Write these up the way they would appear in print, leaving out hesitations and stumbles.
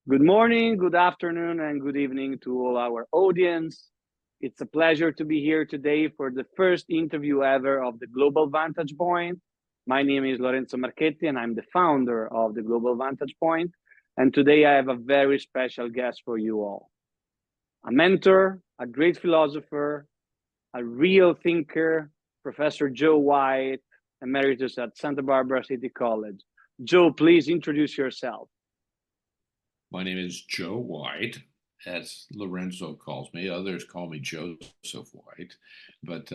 Good morning, good afternoon, and good evening to all our audience. It's a pleasure to be here today for the first interview ever of the Global Vantage Point. My name is Lorenzo Marchetti, and I'm the founder of the Global Vantage Point. And today I have a very special guest for you all. A mentor, a great philosopher, a real thinker, Professor Joe White, emeritus at Santa Barbara City College. Joe, please introduce yourself. My name is Joe White, as Lorenzo calls me. Others call me Joseph White, but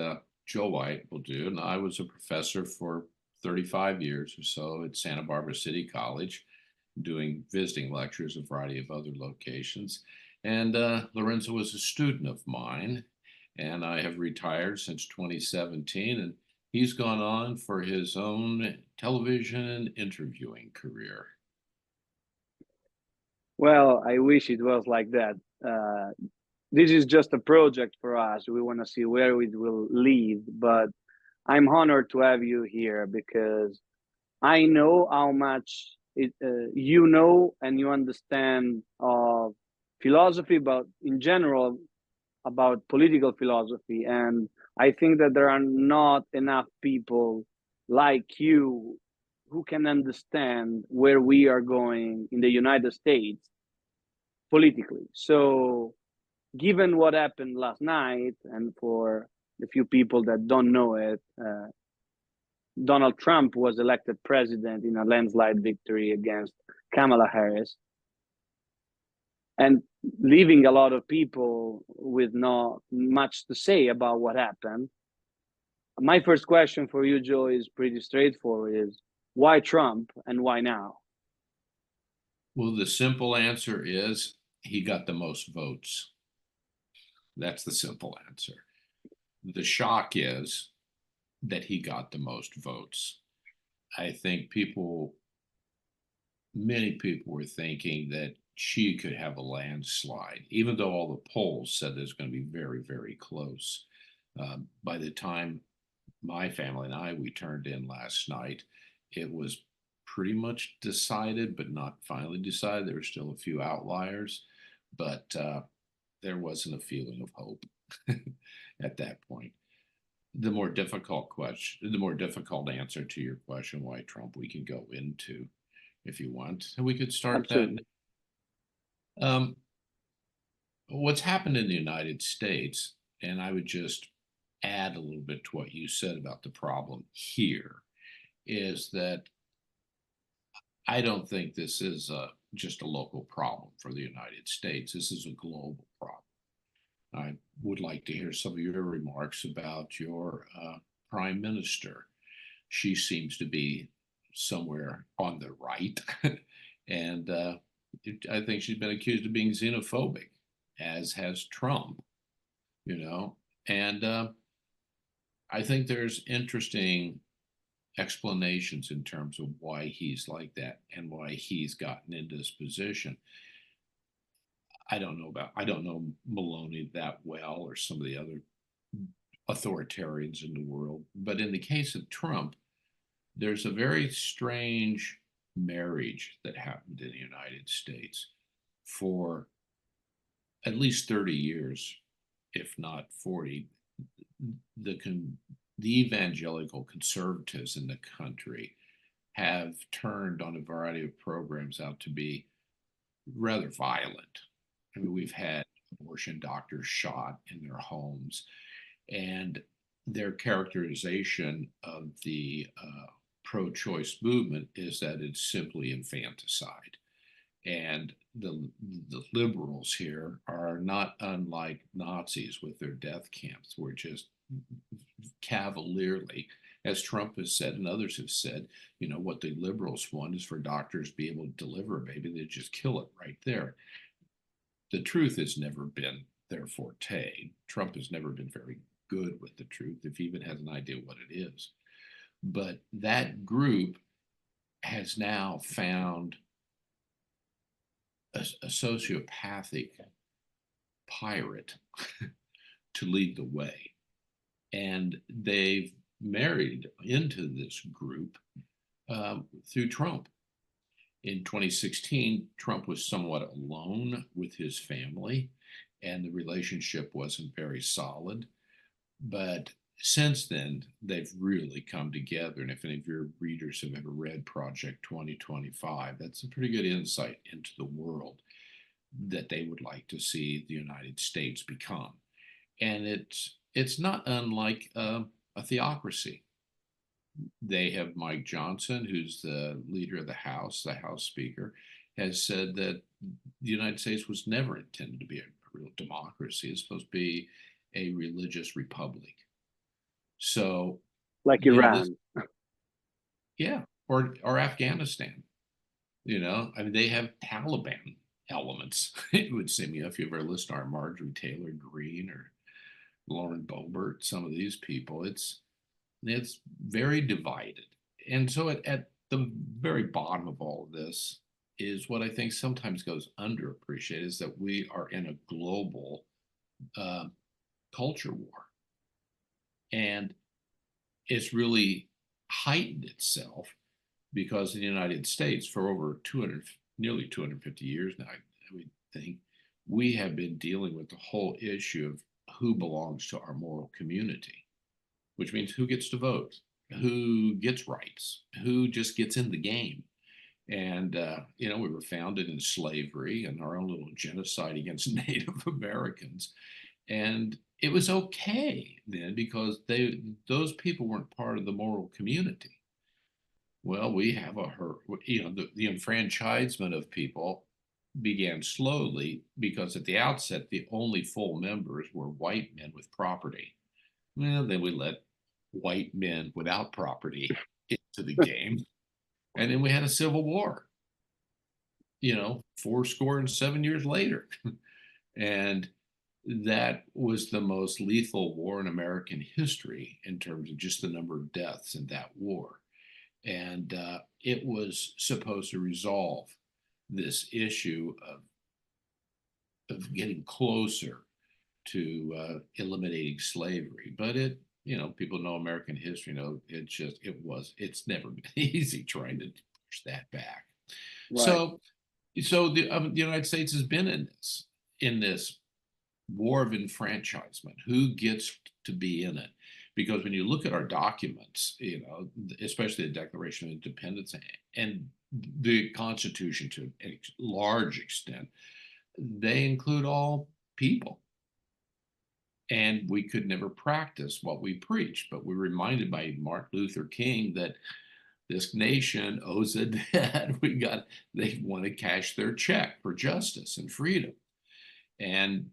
Joe White will do. And I was a professor for 35 years or so at Santa Barbara City College, doing visiting lectures, a variety of other locations. And Lorenzo was a student of mine, and I have retired since 2017. And he's gone on for his own television and interviewing career. Well, I wish it was like that. This is just a project for us. We want to see where it will lead, but I'm honored to have you here because I know how much you know and you understand of philosophy, but in general about political philosophy. And I think that there are not enough people like you who can understand where we are going in the United States politically. So, given what happened last night, and for the few people that don't know it, Donald Trump was elected president in a landslide victory against Kamala Harris, and leaving a lot of people with not much to say about what happened. My first question for you, Joe, is pretty straightforward: is why Trump and why now? Well, the simple answer is he got the most votes. That's the simple answer. The shock is that he got the most votes. I think many people were thinking that she could have a landslide, even though all the polls said it's going to be very, very close. By the time my family and we turned in last night, it was pretty much decided, but not finally decided. There were still a few outliers, but there wasn't a feeling of hope at that point. The more difficult answer to your question, why Trump, we can go into if you want. And we could start Absolutely. that. What's happened in the United States, and I would just add a little bit to what you said about the problem here, is that I don't think this is just a local problem for the United States. This is a global problem. I would like to hear some of your remarks about your prime minister. She seems to be somewhere on the right, and I think she's been accused of being xenophobic, as has Trump, and I think there's interesting explanations in terms of why he's like that and why he's gotten into this position. I don't know Maloney that well or some of the other authoritarians in the world, but in the case of Trump, there's a very strange marriage that happened in the United States for at least 30 years, if not 40. The evangelical conservatives in the country have turned on a variety of programs out to be rather violent. I mean, we've had abortion doctors shot in their homes, and their characterization of the pro-choice movement is that it's simply infanticide. And the liberals here are not unlike Nazis with their death camps, where just cavalierly, as Trump has said and others have said, what the liberals want is for doctors to be able to deliver a baby. They just kill it right there. The truth has never been their forte. Trump has never been very good with the truth, if he even has an idea what it is. But that group has now found a sociopathic pirate to lead the way. And they've married into this group through Trump. In 2016, Trump was somewhat alone with his family, and the relationship wasn't very solid. But since then, they've really come together. And if any of your readers have ever read Project 2025, that's a pretty good insight into the world that they would like to see the United States become. And it's not unlike a theocracy. They have Mike Johnson, who's the leader of the House Speaker, has said that the United States was never intended to be a real democracy. It's supposed to be a religious republic. So, Like this, Iran. yeah, or Afghanistan. I mean, they have Taliban elements. It would seem, if you ever listen to our Marjorie Taylor Greene or Lauren Boebert, some of these people, it's very divided. And so at the very bottom of all of this is what I think sometimes goes underappreciated, is that we are in a global uh, culture war. And it's really heightened itself because in the United States for over 200, nearly 250 years now, I would think, we have been dealing with the whole issue of who belongs to our moral community, which means who gets to vote, who gets rights, who just gets in the game. And, we were founded in slavery and our own little genocide against Native Americans. And it was okay then because those people weren't part of the moral community. Well, we have the enfranchisement of people began slowly because at the outset, the only full members were white men with property. Well, then we let white men without property into the game. And then we had a civil war, 7 years later. And that was the most lethal war in American history in terms of just the number of deaths in that war. And it was supposed to resolve this issue of getting closer to eliminating slavery. But people know American history, it's never been easy trying to push that back. Right. So the United States has been in this war of enfranchisement. Who gets to be in it? Because when you look at our documents, especially the Declaration of Independence and the Constitution to a large extent, they include all people. And we could never practice what we preach, but we're reminded by Martin Luther King that this nation owes a debt. They want to cash their check for justice and freedom. And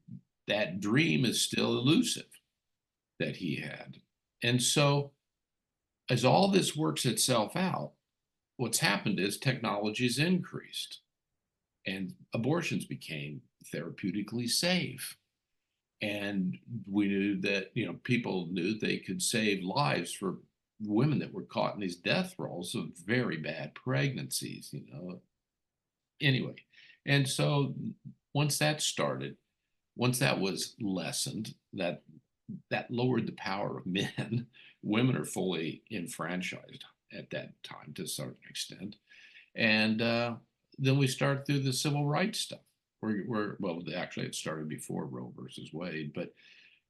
that dream is still elusive that he had. And so, as all this works itself out, what's happened is technology's increased and abortions became therapeutically safe. And we knew that, people knew they could save lives for women that were caught in these death rolls of very bad pregnancies. Anyway, and so once that started, once that was lessened, that lowered the power of men. Women are fully enfranchised at that time to a certain extent. And then we start through the civil rights stuff. Well, actually, it started before Roe versus Wade, but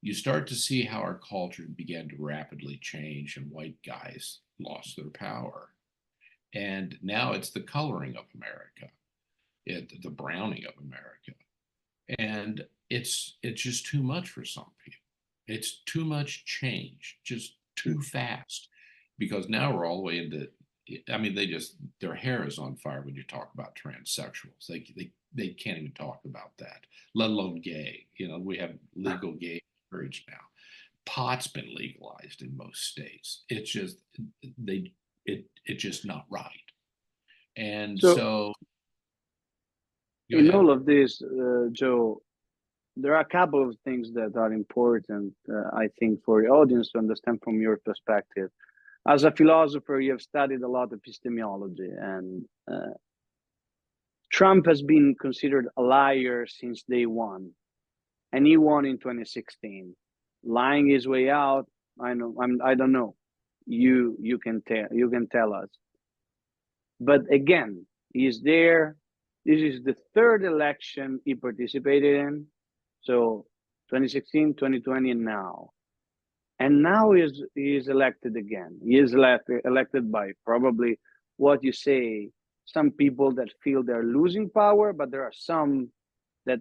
you start to see how our culture began to rapidly change and white guys lost their power. And now it's the coloring of America, the browning of America. And it's just too much for some people. It's too much change, just too fast. Because now we're all the way into, I mean, their hair is on fire when you talk about transsexuals. They can't even talk about that, let alone gay. We have legal gay marriage now. Pot's been legalized in most states. It's just it's just not right. And So so go in ahead. all of this, Joe, there are a couple of things that are important, I think, for the audience to understand from your perspective. As a philosopher, you have studied a lot of epistemology, and Trump has been considered a liar since day one, and he won in 2016. Lying his way out, I know. I don't know. You can tell us. But again, He is there. This is the third election he participated in. So 2016, 2020, and now. And now he is elected again. He is elected by probably what you say, some people that feel they're losing power, but there are some that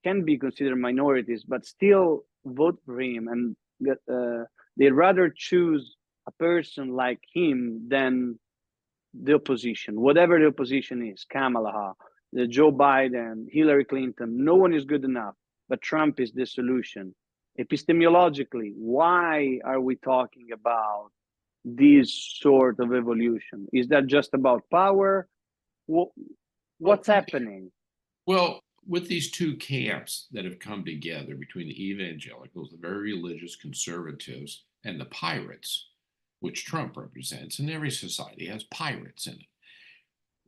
can be considered minorities, but still vote for him, and they'd rather choose a person like him than the opposition, whatever the opposition is, Kamala, the Joe Biden, Hillary Clinton. No one is good enough, but Trump is the solution. Epistemologically, why are we talking about this sort of evolution? Is that just about power? What's happening? Well, with these two camps that have come together between the evangelicals, the very religious conservatives, and the pirates, which Trump represents, and every society has pirates in it.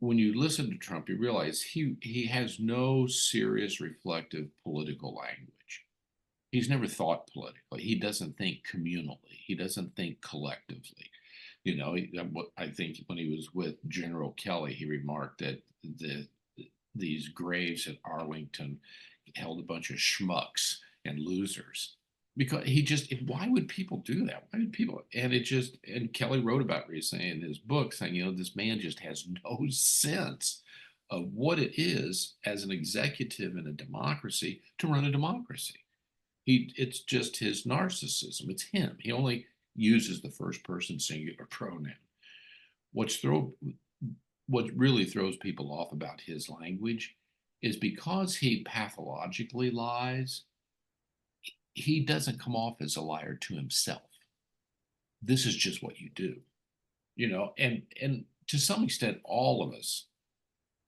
When you listen to Trump, you realize he has no serious reflective political language. He's never thought politically. He doesn't think communally. He doesn't think collectively. You know, I think when he was with General Kelly, he remarked that these graves at Arlington held a bunch of schmucks and losers. Because he just, why would people do that? Why would people? And it just, and Kelly wrote about recently in his book saying, you know, this man just has no sense of what it is as an executive in a democracy to run a democracy. It's just his narcissism. It's him. He only uses the first person singular pronoun. What's throw what really throws people off about his language is because he pathologically lies, he doesn't come off as a liar to himself. This is just what you do, you know, and to some extent, all of us,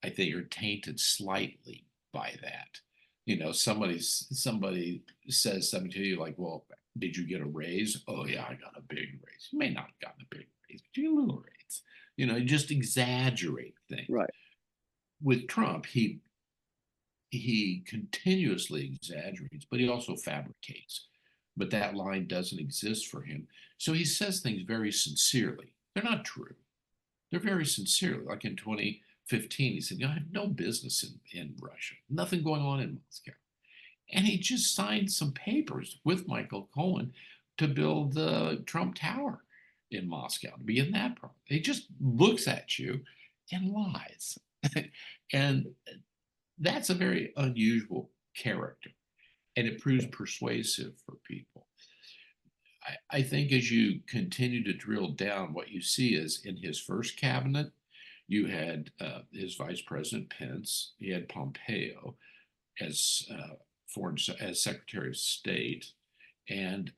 I think, are tainted slightly by that. You know, somebody says something to you like, "Well, did you get a raise?" "Oh yeah, I got a big raise." You may not have gotten a big raise, but you got a little raise. You know, you just exaggerate things. Right. With Trump, he continuously exaggerates, but he also fabricates. But that line doesn't exist for him. So he says things very sincerely. They're not true. They're very sincerely. Like in 2015, he said, you know, I have no business in Russia, nothing going on in Moscow. And he just signed some papers with Michael Cohen to build the Trump Tower in Moscow, to be in that part. He just looks at you and lies. And that's a very unusual character, and it proves persuasive for people. I think as you continue to drill down, what you see is in his first cabinet, you had his Vice President Pence, he had Pompeo as as Secretary of State, and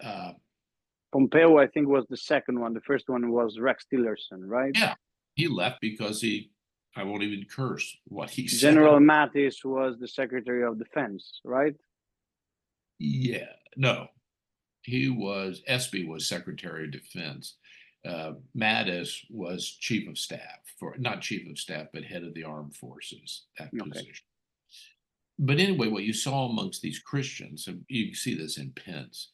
Pompeo, I think, was the second one. The first one was Rex Tillerson, right? yeah, he left because I won't even curse what he said. General Mattis was the Secretary of Defense, right? Yeah, no, he was, Espy was Secretary of Defense. Mattis was Chief of Staff, for not Chief of Staff, but head of the armed forces, that Okay. position. But anyway, what you saw amongst these Christians, and you see this in Pence,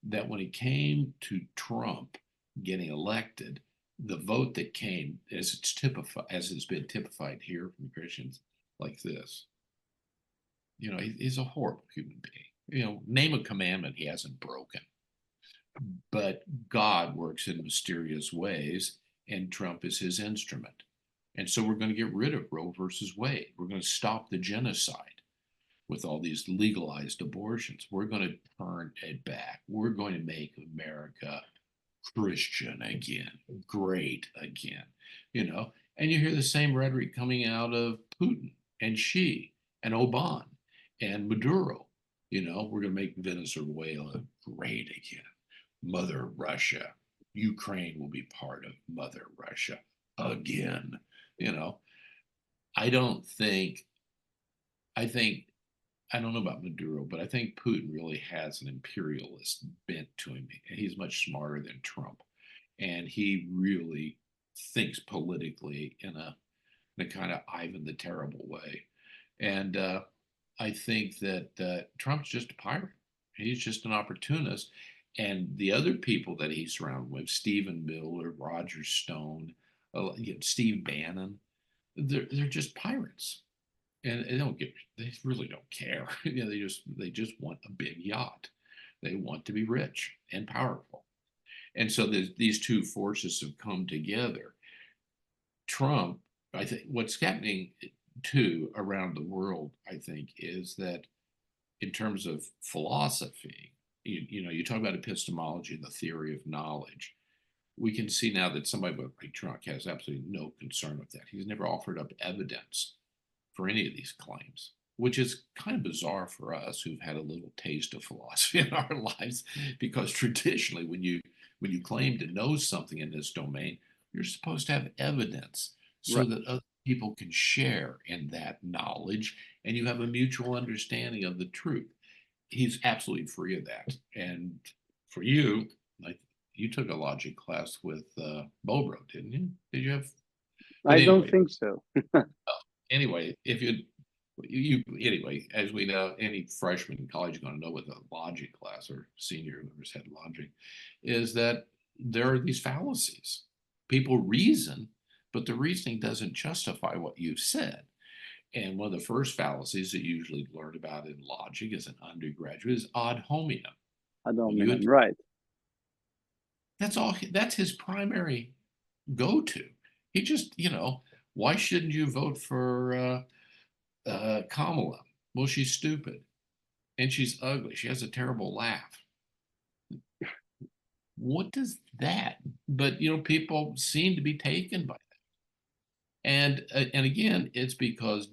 that when it came to Trump getting elected, the vote that came, as it's typified, as it's been typified here from Christians, like this. You know, he's a horrible human being. You know, name a commandment he hasn't broken. But God works in mysterious ways, and Trump is his instrument. And so we're going to get rid of Roe versus Wade. We're going to stop the genocide with all these legalized abortions. We're going to turn it back. We're going to make America Christian again, great again, you know. And you hear the same rhetoric coming out of Putin and Xi and Oban and Maduro. You know, we're going to make Venezuela great again. Mother Russia. Ukraine will be part of Mother Russia again. You know, I don't think, I think, I don't know about Maduro, but I think Putin really has an imperialist bent to him. He's much smarter than Trump. And he really thinks politically in a kind of Ivan the Terrible way. And I think that Trump's just a pirate. He's just an opportunist. And the other people that he's surrounded with, Stephen Miller, Roger Stone, Steve Bannon, they're just pirates, and they really don't care. They just want a big yacht. They want to be rich and powerful. And so these two forces have come together. Trump, I think what's happening too around the world, I think, is that in terms of philosophy, you talk about epistemology, the theory of knowledge. We can see now that somebody like Trump has absolutely no concern with that. He's never offered up evidence for any of these claims, which is kind of bizarre for us who've had a little taste of philosophy in our lives, because traditionally, when you claim to know something in this domain, you're supposed to have evidence so Right. that other people can share in that knowledge and you have a mutual understanding of the truth. He's absolutely free of that. And for you, like, you took a logic class with Bobro, didn't you? Did you have? But I don't anyway, think so. anyway, if you anyway, as we know, any freshman in college is going to know what the logic class or senior whoever's had logic is, that there are these fallacies. People reason, but the reasoning doesn't justify what you've said. And one of the first fallacies that you usually learn about in logic as an undergraduate is ad hominem. I don't When mean you I'm right. that's his primary go-to. He just, why shouldn't you vote for Kamala? Well, she's stupid and she's ugly. She has a terrible laugh. What does that? But people seem to be taken by that, and again, it's because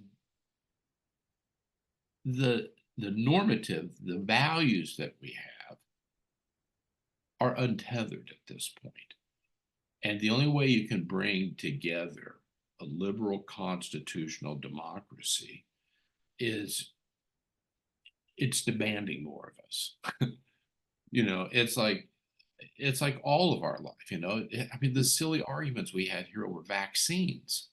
the normative, the values that we have are untethered at this point. And the only way you can bring together a liberal constitutional democracy is it's demanding more of us. It's like all of our life. I mean, the silly arguments we had here over vaccines.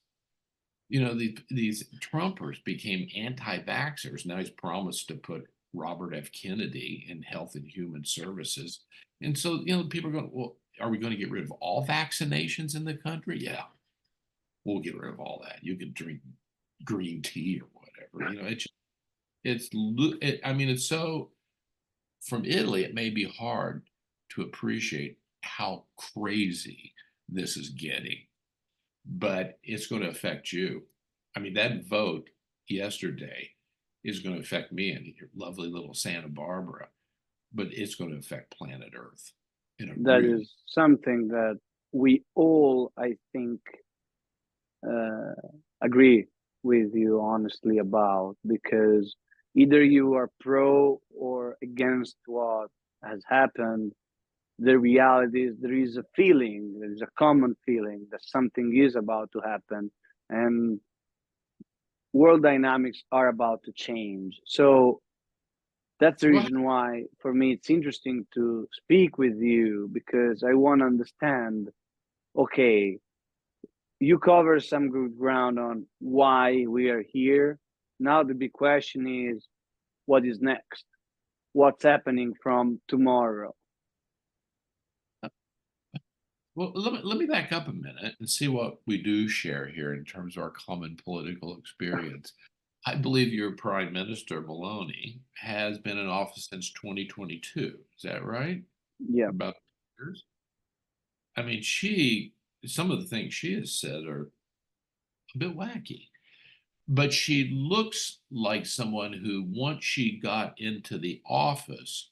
These Trumpers became anti-vaxxers. Now he's promised to put Robert F. Kennedy in Health and Human Services. And so, people are going, well, are we going to get rid of all vaccinations in the country? Yeah, we'll get rid of all that. You can drink green tea or whatever. I mean, it's so, from Italy, it may be hard to appreciate how crazy this is getting, but it's going to affect you. I mean, that vote yesterday is going to affect me in your lovely little Santa Barbara, but it's going to affect planet Earth in a That really. is something that we all, I think, uh, agree with you honestly about, because either you are pro or against what has happened. The reality is there is a feeling, there is a common feeling that something is about to happen, and world dynamics are about to change. So that's the Well, reason why, for me, it's interesting to speak with you, because I want to understand. Okay, you cover some good ground on why we are here. Now the big question is, what is next? What's happening from tomorrow? well, let me back up a minute and see what we do share here in terms of our common political experience. I believe your Prime Minister, Maloney, has been in office since 2022. Is that right? Yeah, About years? I mean, some of the things she has said are a bit wacky, but she looks like someone who, once she got into the office,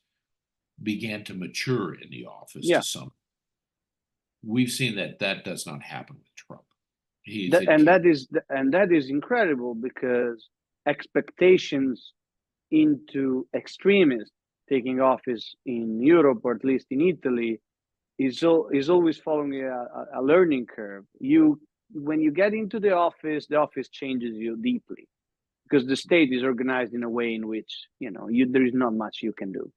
began to mature in the office yeah. to some. We've seen that that does not happen with Trump. He's That, it can't. and that is incredible, because expectations into extremists taking office in Europe, or at least in Italy, is always following a learning curve. You, when you get into the office changes you deeply, because the state is organized in a way in which there is not much you can do.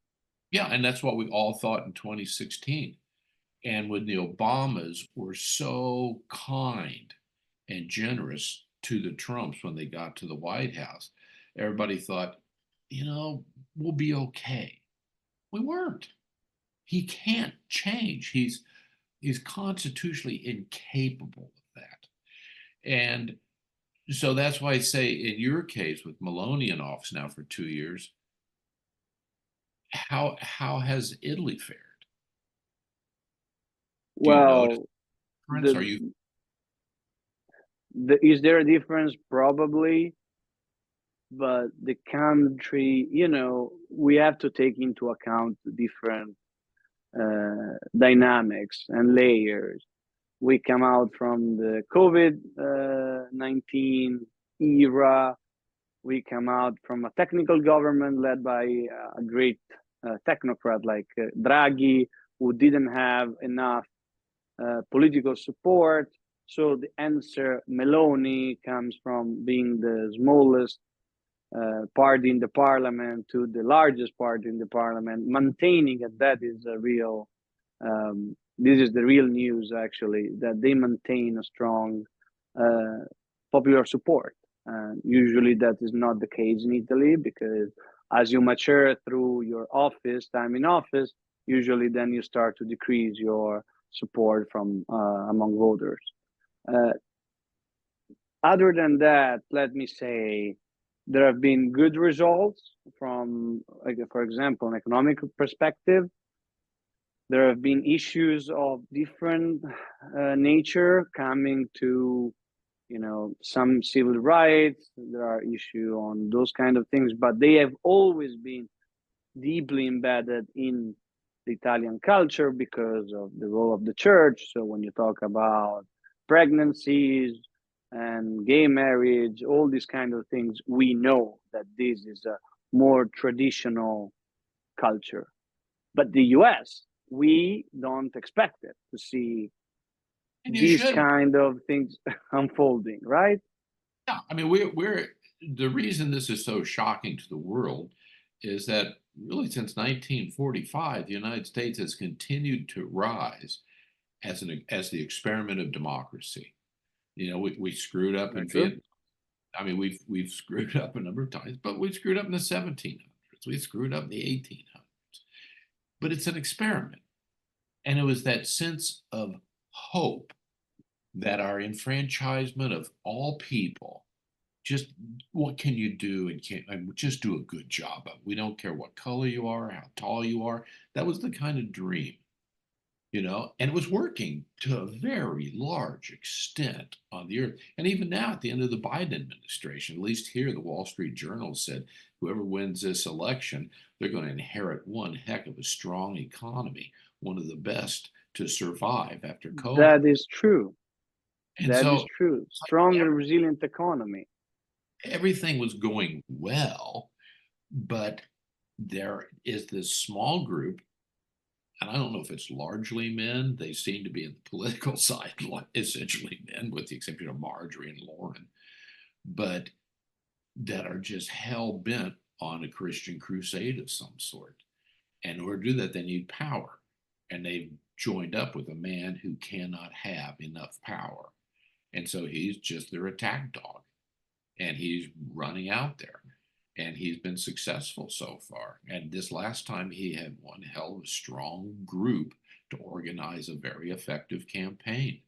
Yeah, and that's what we all thought in 2016. And when the Obamas were so kind and generous to the Trumps when they got to the White House, everybody thought, we'll be okay. We weren't. He can't change. He's constitutionally incapable of that. And So that's why I say in your case with Maloney in office now for 2 years, how has Italy fared? Do you notice Well, a difference? the, Are you is there a difference? Probably, but the country, we have to take into account different dynamics and layers. We come out from the COVID 19 era. We come out from a technical government led by a great technocrat like Draghi, who didn't have enough political support. So the answer, Meloni, comes from being the smallest party in the parliament to the largest party in the parliament, maintaining it. That is a real, this is the real news actually, that they maintain a strong uh, popular support. Usually that is not the case in Italy, because as you mature through your office, time in office, usually then you start to decrease your support from among voters. Uh, Other than that, let me say there have been good results from, like, for example, an economic perspective. There have been issues of different nature coming to, some civil rights. There are issues on those kind of things, but they have always been deeply embedded in the Italian culture because of the role of the church. So when you talk about pregnancies and gay marriage, all these kind of things, we know that this is a more traditional culture. But the US, we don't expect it to see and you these should. kind of things unfolding, right? Yeah, I mean we're the reason this is so shocking to the world is that really since 1945 the United States has continued to rise as the experiment of democracy. We screwed up Very in true. Vietnam. I mean, we've screwed up a number of times, but we screwed up in the 1700s. We screwed up in the 1800s. But it's an experiment, and it was that sense of hope that our enfranchisement of all people, just what can you do and can't and just do a good job of. We don't care what color you are, how tall you are. That was the kind of dream, and it was working to a very large extent on the earth. And even now, at the end of the Biden administration, at least here, the Wall Street Journal said whoever wins this election, they're going to inherit one heck of a strong economy, one of the best to survive after COVID. That is true. And That is so true. it's Strong like and resilient economy. everything was going well, but there is this small group, and I don't know if it's largely men. They seem to be in the political side, essentially men, with the exception of Marjorie and Lauren, but that are just hell bent on a Christian crusade of some sort. And in order to do that, they need power. And they've joined up with a man who cannot have enough power. And so he's just their attack dog. And he's running out there. And he's been successful so far. And this last time he had one hell of a strong group to organize a very effective campaign.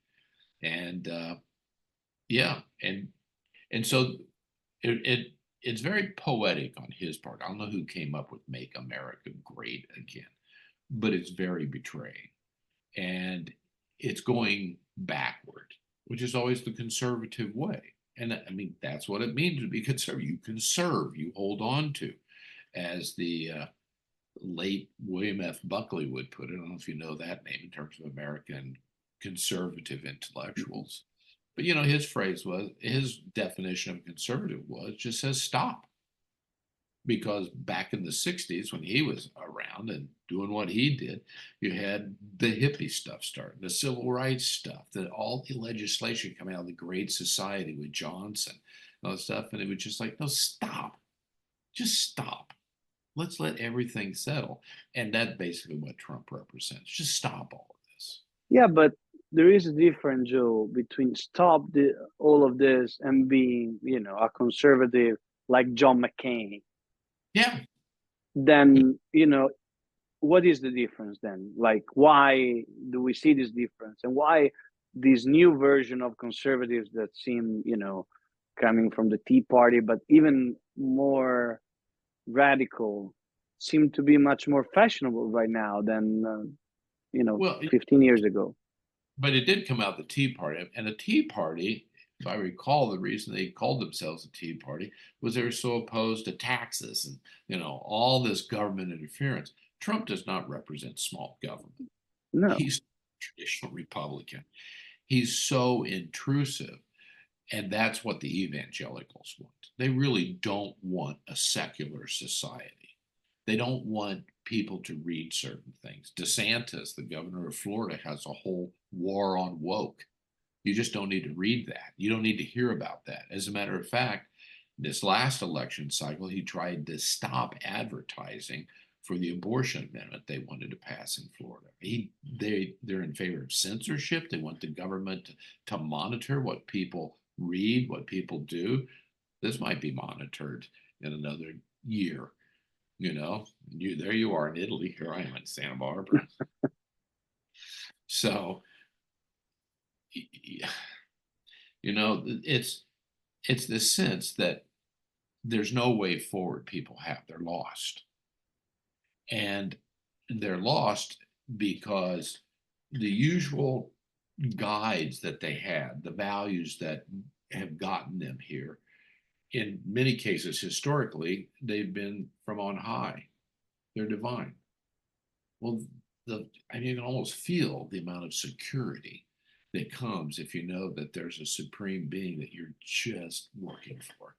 And yeah, and so it's very poetic on his part. I don't know who came up with "Make America Great Again," but it's very betraying, and it's going backward, which is always the conservative way. And I mean, that's what it means to be conservative. You conserve, you hold on to, as the late William F. Buckley would put it. I don't know if you know that name in terms of American conservative intellectuals. But his definition of conservative was just says stop. Because back in the 60s, when he was around and doing what he did, you had the hippie stuff starting, the civil rights stuff, all the legislation coming out of the Great Society with Johnson and all that stuff. And it was just like, no, stop. Just stop. Let's let everything settle. And that's basically what Trump represents. Just stop all of this. Yeah, but there is a difference, Joe, between all of this and being, a conservative like John McCain. Yeah. Then, what is the difference then? Like, why do we see this difference? And why this new version of conservatives that seem, coming from the Tea Party, but even more radical, seem to be much more fashionable right now than Well, 15 years ago. but it did come out the Tea Party, and the Tea Party, if I recall, the reason they called themselves a Tea Party was they were so opposed to taxes and all this government interference. Trump does not represent small government. No, He's a traditional Republican. He's so intrusive, and that's what the evangelicals want. They really don't want a secular society. They don't want people to read certain things. DeSantis, the governor of Florida, has a whole war on woke. You just don't need to read that. You don't need to hear about that. As a matter of fact, this last election cycle, he tried to stop advertising for the abortion amendment they wanted to pass in Florida. They're in favor of censorship. They want the government to monitor what people read, what people do. This might be monitored in another year. There you are in Italy. Here I am in Santa Barbara. So, it's this sense that there's no way forward people have. They're lost. And they're lost because the usual guides that they had, the values that have gotten them here, in many cases, historically, they've been from on high. They're divine. Well, you can almost feel the amount of security that comes if you know that there's a supreme being that you're just working for.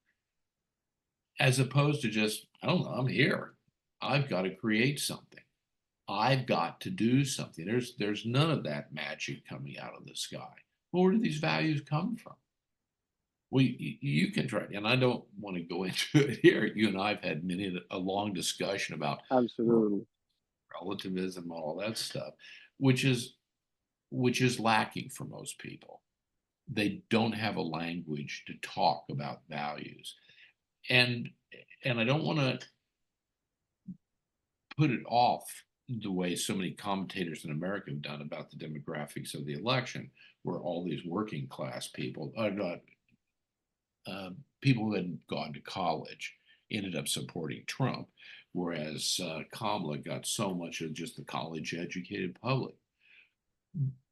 As opposed to just, I don't know, I'm here. I've got to create something. I've got to do something. There's none of that magic coming out of the sky. Well, where do these values come from? Well, you can try, and I don't want to go into it here. You and I have had a long discussion about absolutely. relativism, all that stuff, which is lacking for most people. They don't have a language to talk about values, and I don't want to put it off the way so many commentators in America have done about the demographics of the election, where all these working class people, people who hadn't gone to college, ended up supporting Trump, whereas Kamala got so much of just the college educated public.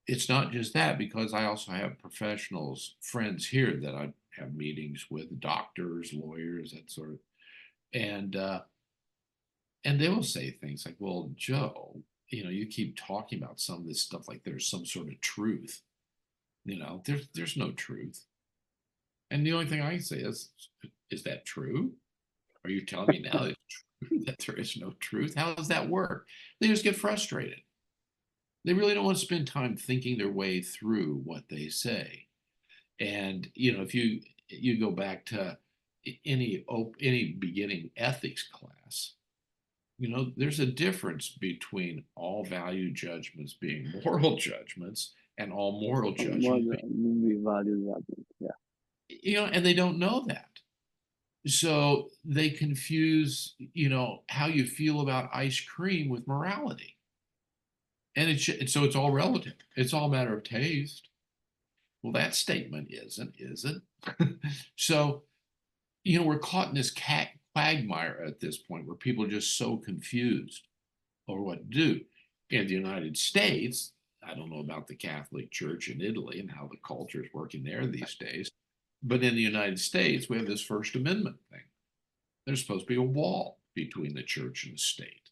It's not just that, because I also have professionals, friends here that I have meetings with, doctors, lawyers, that sort of, and they will say things like, well, Joe, you keep talking about some of this stuff like there's some sort of truth. There's no truth. And the only thing I can say is that true? Are you telling me now that there is no truth? How does that work? They just get frustrated. They really don't want to spend time thinking their way through what they say. And if you go back to any beginning ethics class, there's a difference between all value judgments being moral judgments and all moral judgments being value judgments. Yeah. And they don't know that. So they confuse, how you feel about ice cream with morality. And so it's all relative. It's all a matter of taste. Well, that statement isn't, is it? So, we're caught in this quagmire at this point where people are just so confused over what to do. In the United States, I don't know about the Catholic Church in Italy and how the culture is working there these days, but in the United States, we have this First Amendment thing. There's supposed to be a wall between the church and the state.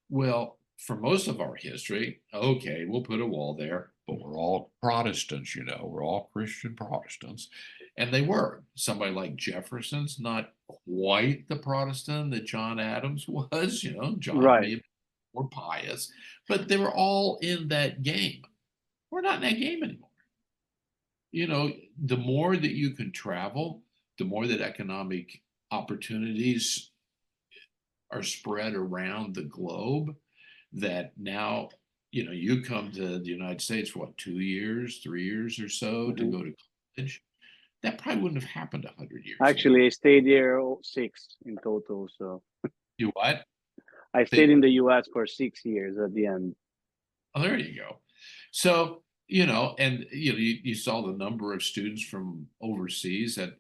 Well, for most of our history, okay, we'll put a wall there, but we're all Protestants, we're all Christian Protestants. And they were. Somebody like Jefferson's not quite the Protestant that John Adams was, John Right. may have been more pious, but they were all in that game. We're not in that game anymore. The more that you can travel, the more that economic opportunities are spread around the globe, that now, you come to the United States for what, 2 years, 3 years or so to go to college. That probably wouldn't have happened 100 years Actually, ago. I stayed here 6 in total. So You what? I stayed in the US for 6 years at the end. Oh, there you go. So and you saw the number of students from overseas at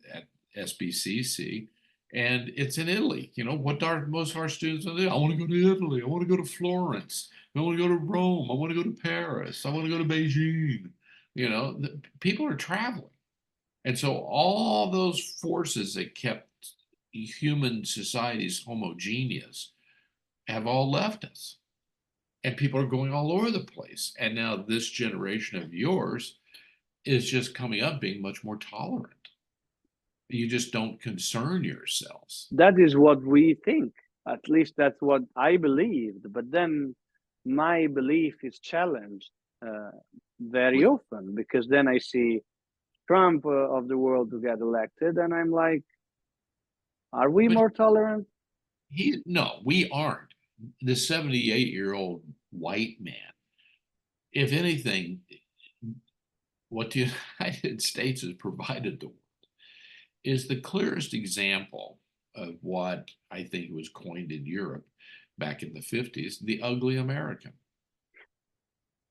SBCC, and it's in Italy. What are most of our students do? I want to go to Italy. I want to go to Florence. I want to go to Rome. I want to go to Paris. I want to go to Beijing. People are traveling. And so all those forces that kept human societies homogeneous have all left us. And people are going all over the place. And now this generation of yours is just coming up being much more tolerant. You just don't concern yourselves. That is what we think. At least that's what I believed. But then my belief is challenged uh, very Well, often, because then I see Trump of the world to get elected, and I'm like, are we but more tolerant? no, we aren't. The 78-year-old white man, if anything, what the United States has provided the world is the clearest example of what I think was coined in Europe back in the 50s, the ugly American.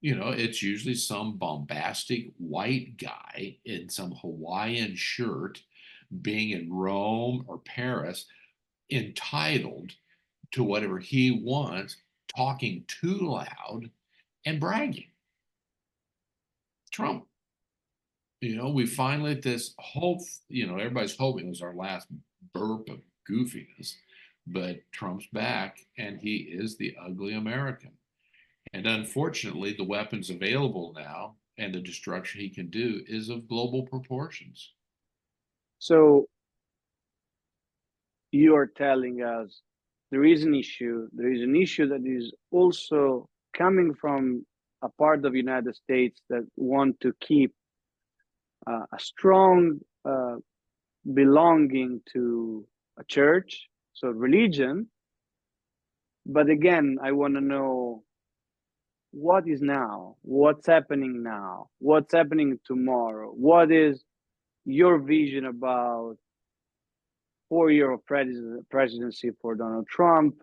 It's usually some bombastic white guy in some Hawaiian shirt being in Rome or Paris, entitled to whatever he wants, talking too loud and bragging. Trump. We finally at this hope, everybody's hoping it was our last burp of goofiness, but Trump's back and he is the ugly American. And unfortunately, the weapons available now and the destruction he can do is of global proportions. So you are telling us there is an issue. There is an issue that is also coming from a part of the United States that want to keep a strong belonging to a church, so religion. But again, I want to know what is now, what's happening now, what's happening tomorrow. What is your vision about 4 year of presidency for Donald Trump,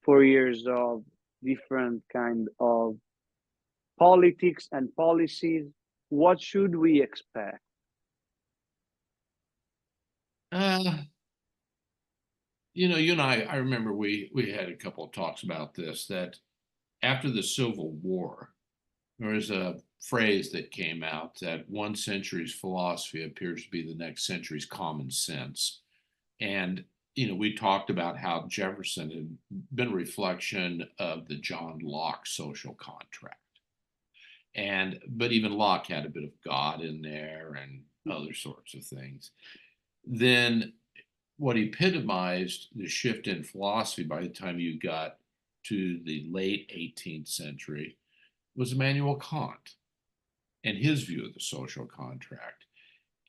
4 years of different kind of politics and policies? What should we expect? Uh, you and I remember we had a couple of talks about this, that after the Civil War, there was a phrase that came out that one century's philosophy appears to be the next century's common sense. And, we talked about how Jefferson had been a reflection of the John Locke social contract. But even Locke had a bit of God in there and other sorts of things. Then what epitomized the shift in philosophy by the time you got to the late 18th century was Immanuel Kant and his view of the social contract.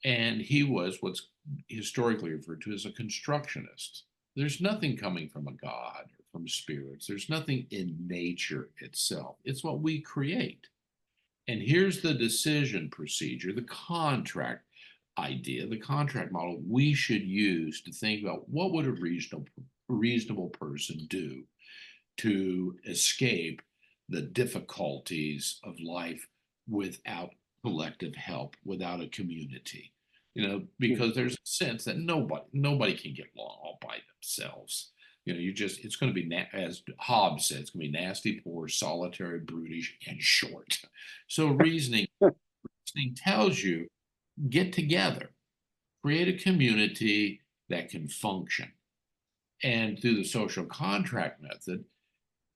And he was what's historically referred to as a constructionist. There's nothing coming from a god or from spirits. There's nothing in nature itself. It's what we create. And here's the decision procedure, the contract idea, the contract model we should use to think about what would a reasonable person do to escape the difficulties of life without collective help, without a community. Because there's a sense that nobody can get along all by themselves. It's going to be, as Hobbes said, it's going to be nasty, poor, solitary, brutish, and short. So reasoning tells you, get together, create a community that can function. And through the social contract method,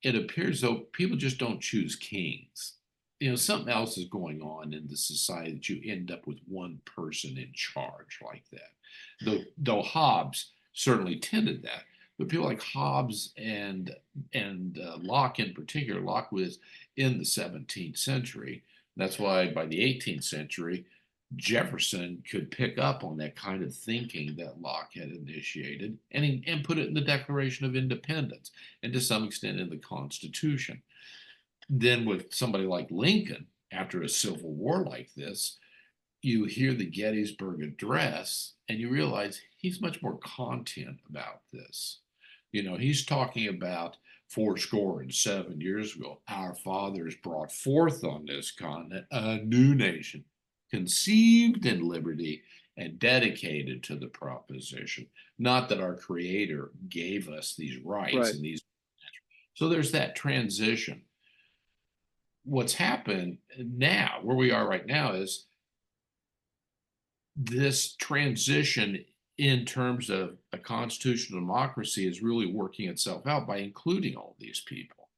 it appears though people just don't choose kings. Something else is going on in the society that you end up with one person in charge like that. Though Hobbes certainly tended that, but people like Hobbes and Locke in particular, Locke was in the 17th century. That's why by the 18th century, Jefferson could pick up on that kind of thinking that Locke had initiated and put it in the Declaration of Independence and to some extent in the Constitution. Then with somebody like Lincoln, after a civil war like this, you hear the Gettysburg Address and you realize he's much more content about this. He's talking about fourscore and 7 years ago, our fathers brought forth on this continent a new nation, conceived in liberty and dedicated to the proposition. Not that our Creator gave us these rights Right. and these. So there's that transition. What's happened now, where we are right now, is this transition in terms of a constitutional democracy is really working itself out by including all these people.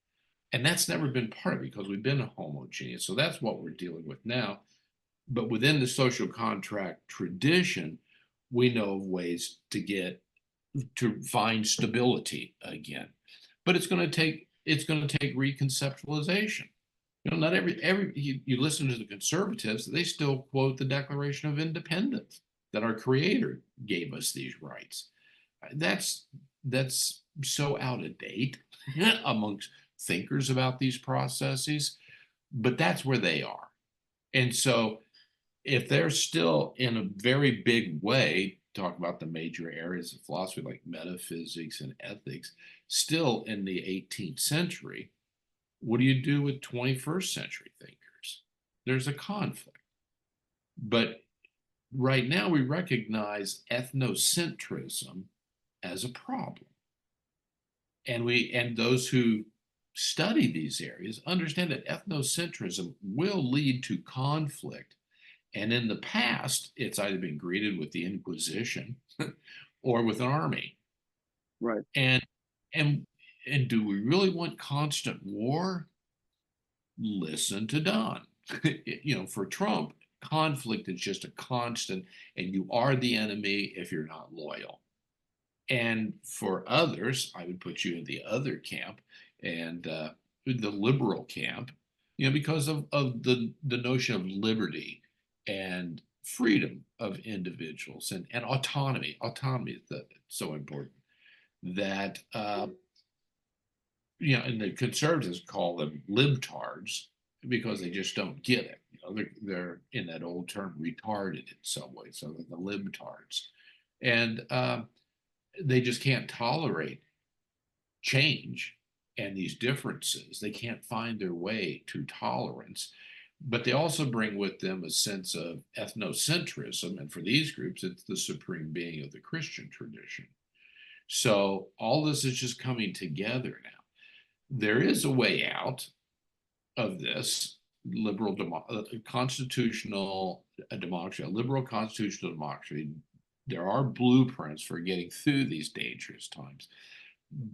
And that's never been part of it because we've been homogeneous. So that's what we're dealing with now. But within the social contract tradition, we know of ways to find stability again. But it's going to take reconceptualization. Not you listen to the conservatives, they still quote the Declaration of Independence, that our Creator gave us these rights. That's that's so out of date amongst thinkers about these processes, but that's where they are. And so if they're still in a very big way talk about the major areas of philosophy like metaphysics and ethics, still in the 18th century, what do you do with 21st century thinkers? There's a conflict. But right now, we recognize ethnocentrism as a problem. And those who study these areas understand that ethnocentrism will lead to conflict. And in the past, it's either been greeted with the Inquisition or with an army. Right. And and and do we really want constant war? Listen to Don. For Trump, conflict is just a constant, and you are the enemy if you're not loyal. And for others, I would put you in the other camp and the liberal camp, because of the notion of liberty and freedom of individuals and autonomy. Autonomy is so important that and the conservatives call them libtards because they just don't get it. They're in that old term retarded in some way. So they're the libtards, and they just can't tolerate change and these differences. They can't find their way to tolerance. But they also bring with them a sense of ethnocentrism. And for these groups, it's the supreme being of the Christian tradition. So all this is just coming together now. There is a way out of this constitutional democracy, a liberal constitutional democracy. There are blueprints for getting through these dangerous times,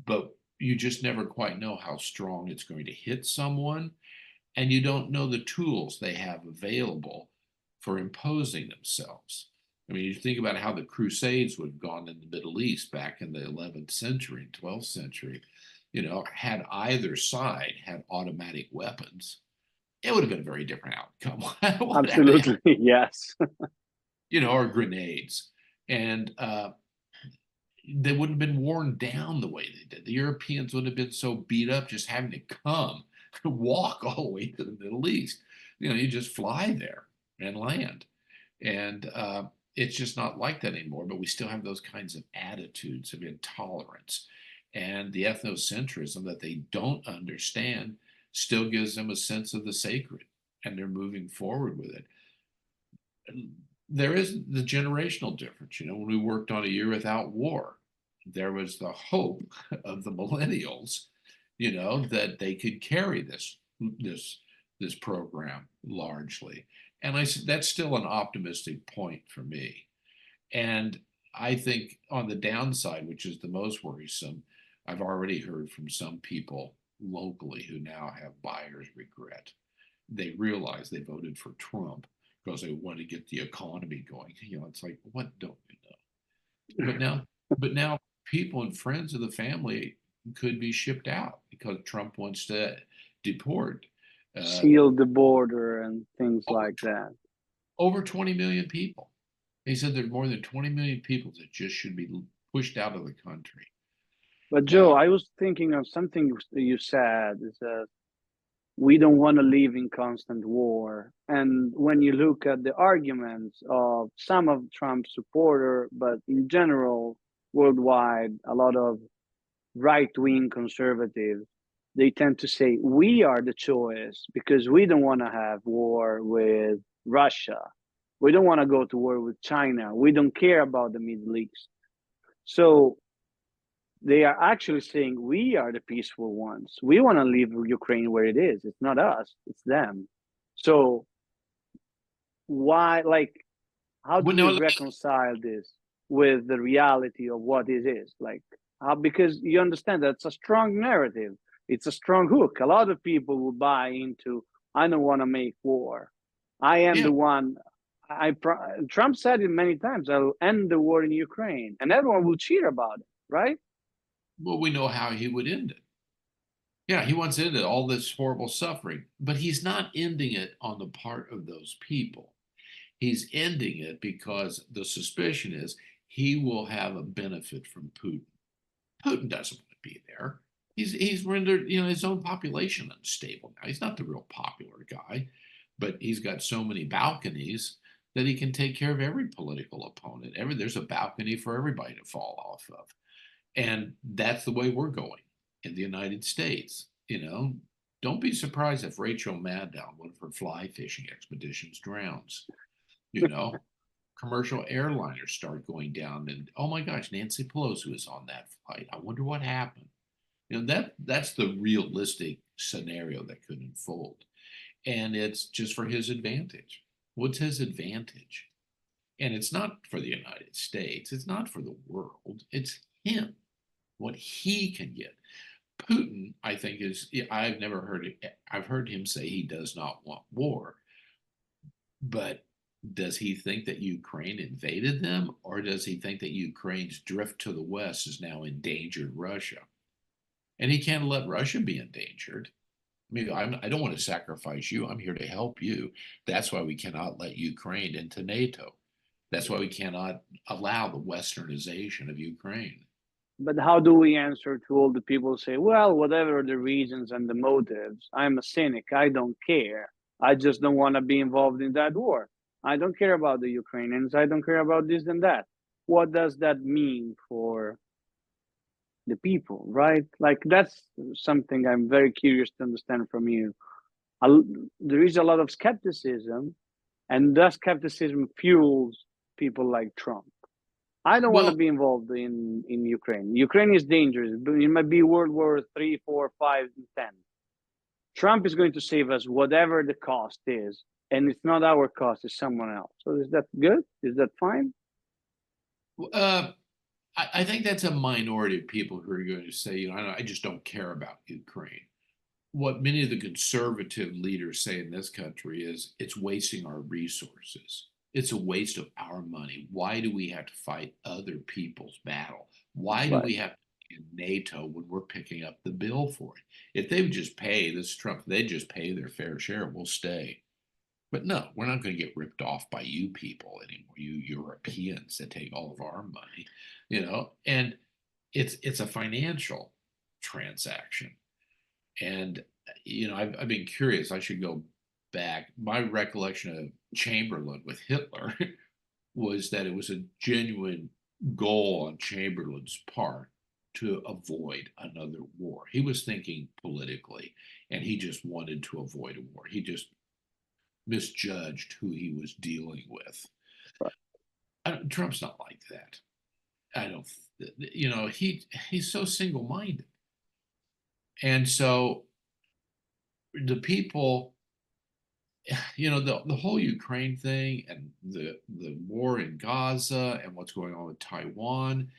but you just never quite know how strong it's going to hit someone, and you don't know the tools they have available for imposing themselves. I mean, you think about how the Crusades would have gone in the Middle East back in the 11th century and 12th century. Had either side had automatic weapons, it would have been a very different outcome. Absolutely. Yes. Or grenades. And they wouldn't have been worn down the way they did. The Europeans would have been so beat up just having to walk all the way to the Middle East. You just fly there and land. And it's just not like that anymore, but we still have those kinds of attitudes of intolerance. And the ethnocentrism that they don't understand still gives them a sense of the sacred, and they're moving forward with it. There is the generational difference. When we worked on A Year Without War, there was the hope of the millennials, that they could carry this program largely. And I said that's still an optimistic point for me. And I think on the downside, which is the most worrisome, I've already heard from some people locally who now have buyer's regret. They realize they voted for Trump because they want to get the economy going. It's like, what don't you know? But now people and friends of the family could be shipped out because Trump wants to deport Seal the border and things like that. over 20 million people. He said there's more than 20 million people that just should be pushed out of the country. But Joe, I was thinking of something you said is that we don't want to live in constant war. And when you look at the arguments of some of Trump's supporter, but in general, worldwide, a lot of right-wing conservatives, they tend to say we are the choice because we don't want to have war with Russia. We don't want to go to war with China. We don't care about the Middle East. So they are actually saying we are the peaceful ones. We want to leave Ukraine where it is. It's not us, it's them. So why, like, how do Well, we no, reconcile this with the reality of what it is? Like, how, because you understand that it's a strong narrative, it's a strong hook. A lot of people will buy into, I don't want to make war. I am yeah. the one. Trump said it many times. I'll end the war in Ukraine, and everyone will cheer about it, right? Well, we know how he would end it. Yeah, he wants to end it, all this horrible suffering, but he's not ending it on the part of those people. He's ending it because the suspicion is he will have a benefit from Putin. Putin doesn't want to be there. He's rendered, his own population unstable now. He's not the real popular guy, but he's got so many balconies that he can take care of every political opponent. There's a balcony for everybody to fall off of. And that's the way we're going in the United States. Don't be surprised if Rachel Maddow, one of her fly fishing expeditions, drowns. You know, commercial airliners start going down, and oh my gosh, Nancy Pelosi was on that flight. I wonder what happened. That's the realistic scenario that could unfold, and it's just for his advantage. What's his advantage? And it's not for the United States. It's not for the world. It's him. What he can get. Putin, I think, is. I've never heard it. I've heard him say he does not want war, but does he think that Ukraine invaded them, or does he think that Ukraine's drift to the west has now endangered Russia? And he can't let Russia be endangered. I mean, I don't want to sacrifice you. I'm here to help you. That's why we cannot let Ukraine into NATO. That's why we cannot allow the westernization of Ukraine. But how do we answer to all the people who say, well, whatever the reasons and the motives, I'm a cynic. I don't care. I just don't want to be involved in that war. I don't care about the Ukrainians. I don't care about this and that. What does that mean for the people, right? Like, that's something I'm very curious to understand from you. There is a lot of skepticism, and that skepticism fuels people like Trump. I don't want to Well, be involved in Ukraine. Ukraine is dangerous. It might be World War 3, 4, 5, and 10. Trump is going to save us whatever the cost is, and it's not our cost; it's someone else. So is that good? Is that fine? uh, I think that's a minority of people who are going to say, I just don't care about Ukraine. What many of the conservative leaders say in this country is it's wasting our resources. It's a waste of our money. Why do we have to fight other people's battle? Why do Right. we have to be in NATO when we're picking up the bill for it? If they would just pay this Trump, they just pay their fair share, we'll stay. But no, we're not going to get ripped off by you people anymore, you Europeans that take all of our money, and it's a financial transaction. And I've been curious. I should go back. My recollection of Chamberlain with Hitler was that it was a genuine goal on Chamberlain's part to avoid another war. He was thinking politically, and he just wanted to avoid a war. He just misjudged who he was dealing with. Trump's not like that. I don't. He's so single-minded, and so the people, the whole Ukraine thing and the war in Gaza and what's going on with Taiwan,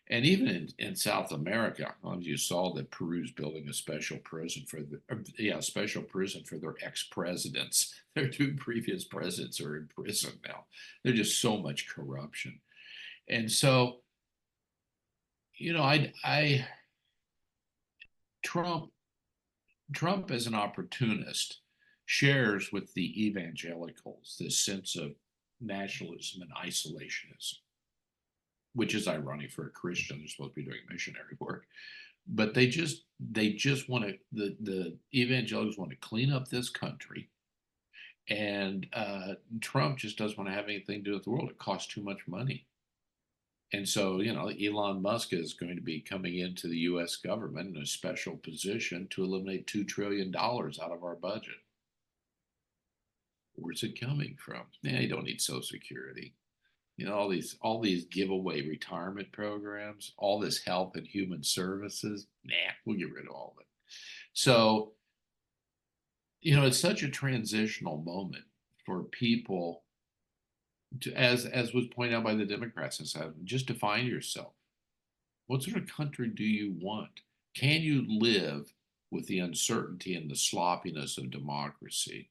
and even in South America, you saw that Peru's building a special prison for special prison for their ex-presidents. Their two previous presidents are in prison now. There's just so much corruption, and so I Trump Trump as an opportunist shares with the evangelicals this sense of nationalism and isolationism, which is ironic for a Christian. They're supposed to be doing missionary work, but they just want to the evangelicals want to clean up this country, and Trump just doesn't want to have anything to do with the world. It costs too much money. And so, Elon Musk is going to be coming into the US government in a special position to eliminate $2 trillion out of our budget. Where's it coming from? Yeah, you don't need Social Security. All these giveaway retirement programs, all this health and human services. Nah, we'll get rid of all of it. So, it's such a transitional moment for people to, as was pointed out by the Democrats and said, just define yourself. What sort of country do you want? Can you live with the uncertainty and the sloppiness of democracy?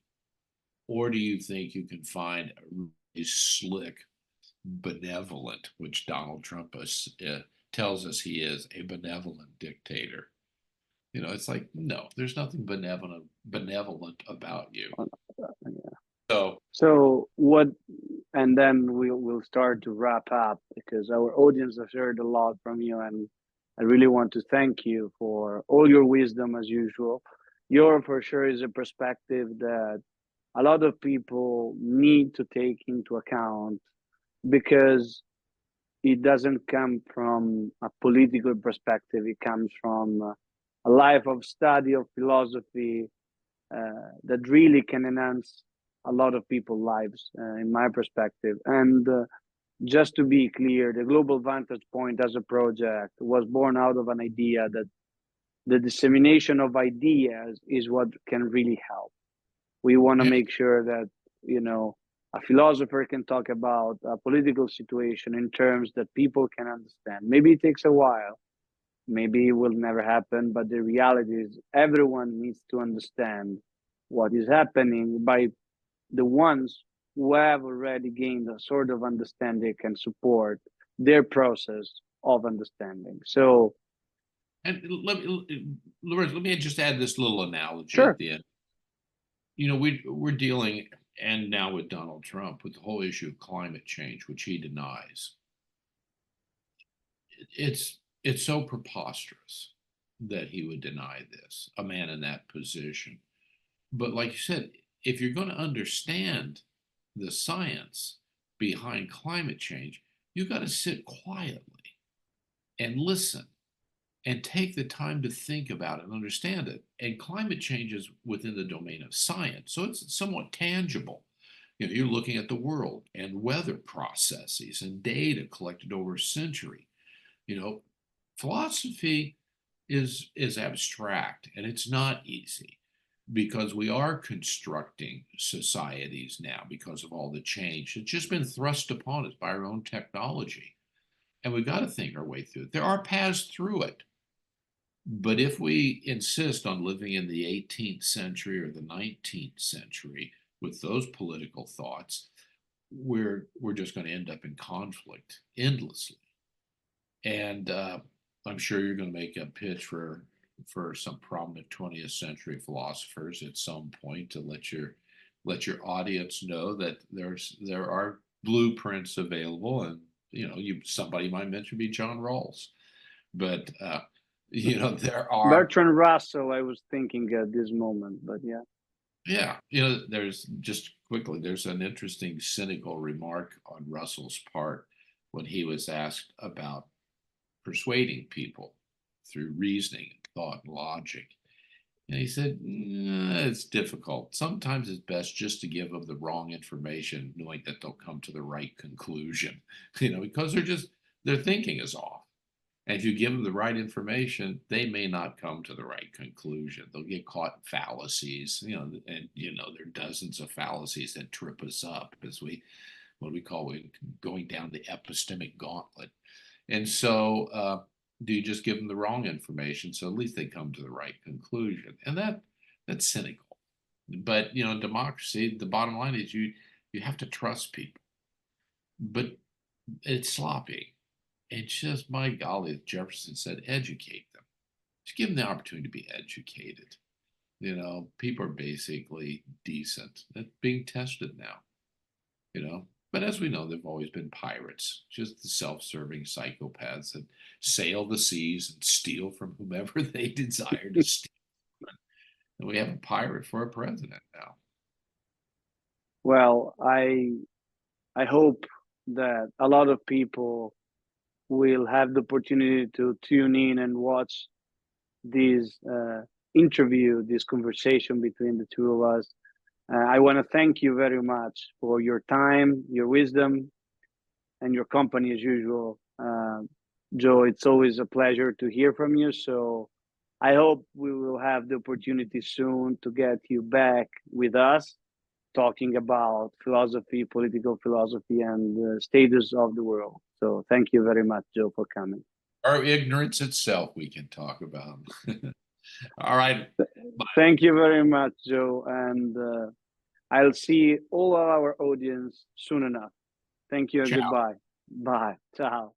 Or do you think you can find a really slick, benevolent, which Donald Trump tells us he is, a benevolent dictator? It's like, no, there's nothing benevolent about you. So, So what, and then we'll start to wrap up because our audience has heard a lot from you, and I really want to thank you for all your wisdom as usual. Your for sure is a perspective that a lot of people need to take into account because it doesn't come from a political perspective. It comes from a life of study of philosophy that really can enhance a lot of people's lives, in my perspective. And just to be clear, the Global Vantage Point as a project was born out of an idea that the dissemination of ideas is what can really help. We want to yeah, make sure that, you know, a philosopher can talk about a political situation in terms that people can understand. Maybe it takes a while, maybe it will never happen, but the reality is everyone needs to understand what is happening by the ones who have already gained a sort of understanding can support their process of understanding. So, and Lorenzo, let me just add this little analogy at sure, the end. We're dealing, and now with Donald Trump, with the whole issue of climate change, which he denies. It's so preposterous that he would deny this, a man in that position. But like you said, if you're going to understand the science behind climate change, you've got to sit quietly and listen and take the time to think about it and understand it. And climate change is within the domain of science, so it's somewhat tangible. You're looking at the world and weather processes and data collected over a century. You know, philosophy is abstract and it's not easy because we are constructing societies now because of all the change. It's just been thrust upon us by our own technology. And we've got to think our way through it. There are paths through it. But if we insist on living in the 18th century or the 19th century with those political thoughts, we're just going to end up in conflict endlessly. And I'm sure you're going to make a pitch for some prominent 20th century philosophers at some point to let your audience know that there are blueprints available, and somebody might mention be John Rawls, but there are. Bertrand Russell, I was thinking at this moment, but yeah. Yeah, there's just quickly, there's an interesting cynical remark on Russell's part when he was asked about persuading people through reasoning, thought, and logic. And he said, it's difficult. Sometimes it's best just to give them the wrong information, knowing that they'll come to the right conclusion, because their thinking is off. And if you give them the right information, they may not come to the right conclusion. They'll get caught in fallacies, and there are dozens of fallacies that trip us up as what we call going down the epistemic gauntlet. And so, do you just give them the wrong information so at least they come to the right conclusion? And that's cynical. But democracy, the bottom line is you have to trust people, but it's sloppy. And just, my golly, as Jefferson said, educate them. Just give them the opportunity to be educated. People are basically decent. That's being tested now. But as we know, they've always been pirates, just the self-serving psychopaths that sail the seas and steal from whomever they desire to steal. And we have a pirate for a president now. Well, I hope that a lot of people will have the opportunity to tune in and watch this interview, this conversation between the two of us. I want to thank you very much for your time, your wisdom, and your company as usual. Joe, it's always a pleasure to hear from you. So I hope we will have the opportunity soon to get you back with us talking about philosophy, political philosophy, and the status of the world. So thank you very much, Joe, for coming. Or ignorance itself we can talk about. All right. Thank you very much, Joe. And I'll see all of our audience soon enough. Thank you and Ciao. goodbye. Bye. Ciao.